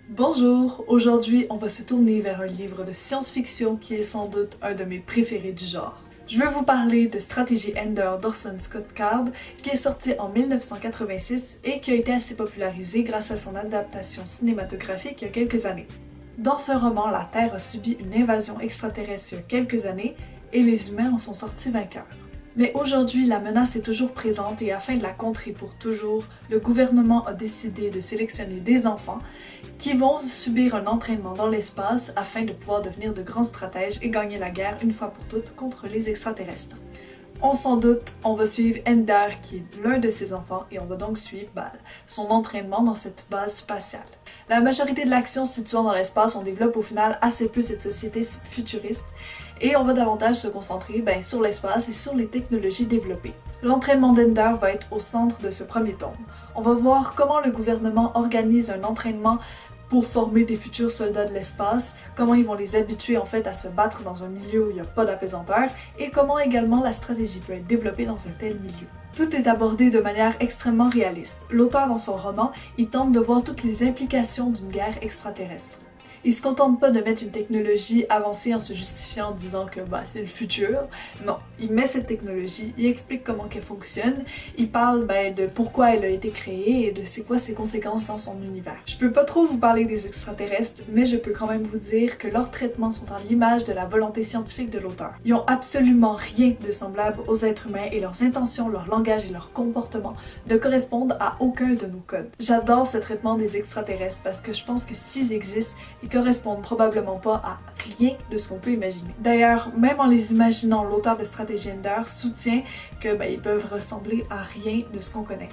Bonjour! Aujourd'hui, on va se tourner vers un livre de science-fiction qui est sans doute un de mes préférés du genre. Je veux vous parler de Stratégie Ender d'Orson Scott Card, qui est sorti en 1986 et qui a été assez popularisé grâce à son adaptation cinématographique il y a quelques années. Dans ce roman, la Terre a subi une invasion extraterrestre il y a quelques années et les humains en sont sortis vainqueurs. Mais aujourd'hui, la menace est toujours présente et afin de la contrer pour toujours, le gouvernement a décidé de sélectionner des enfants qui vont subir un entraînement dans l'espace afin de pouvoir devenir de grands stratèges et gagner la guerre une fois pour toutes contre les extraterrestres. On s'en doute, on va suivre Ender qui est l'un de ses enfants et on va donc suivre son entraînement dans cette base spatiale. La majorité de l'action se situant dans l'espace, on développe au final assez peu cette société futuriste et on va davantage se concentrer sur l'espace et sur les technologies développées. L'entraînement d'Ender va être au centre de ce premier tome. On va voir comment le gouvernement organise un entraînement pour former des futurs soldats de l'espace, comment ils vont les habituer en fait à se battre dans un milieu où il n'y a pas d'apaisanteur et comment également la stratégie peut être développée dans un tel milieu. Tout est abordé de manière extrêmement réaliste. L'auteur dans son roman, il tente de voir toutes les implications d'une guerre extraterrestre. Il se contente pas de mettre une technologie avancée en se justifiant en disant que c'est le futur. Non, il met cette technologie, il explique comment qu'elle fonctionne, il parle de pourquoi elle a été créée et de c'est quoi ses conséquences dans son univers. Je peux pas trop vous parler des extraterrestres, mais je peux quand même vous dire que leurs traitements sont en l'image de la volonté scientifique de l'auteur. Ils ont absolument rien de semblable aux êtres humains et leurs intentions, leur langage et leur comportement ne correspondent à aucun de nos codes. J'adore ce traitement des extraterrestres parce que je pense que s'ils existent, ils correspondent probablement pas à rien de ce qu'on peut imaginer. D'ailleurs, même en les imaginant, l'auteur de Stratégie Ender soutient que ils peuvent ressembler à rien de ce qu'on connaît.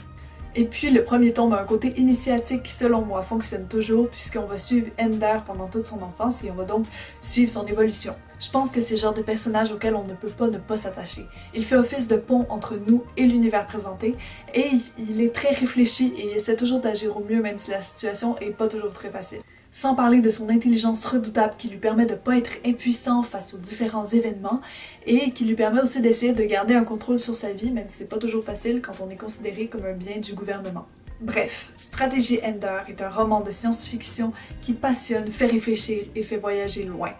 Et puis le premier tome a un côté initiatique qui selon moi fonctionne toujours puisqu'on va suivre Ender pendant toute son enfance et on va donc suivre son évolution. Je pense que c'est le genre de personnage auquel on ne peut pas ne pas s'attacher. Il fait office de pont entre nous et l'univers présenté et il est très réfléchi et il essaie toujours d'agir au mieux même si la situation est pas toujours très facile. Sans parler de son intelligence redoutable qui lui permet de ne pas être impuissant face aux différents événements et qui lui permet aussi d'essayer de garder un contrôle sur sa vie, même si c'est pas toujours facile quand on est considéré comme un bien du gouvernement. Bref, Stratégie Ender est un roman de science-fiction qui passionne, fait réfléchir et fait voyager loin.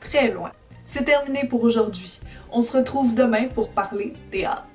Très loin. C'est terminé pour aujourd'hui. On se retrouve demain pour parler théâtre.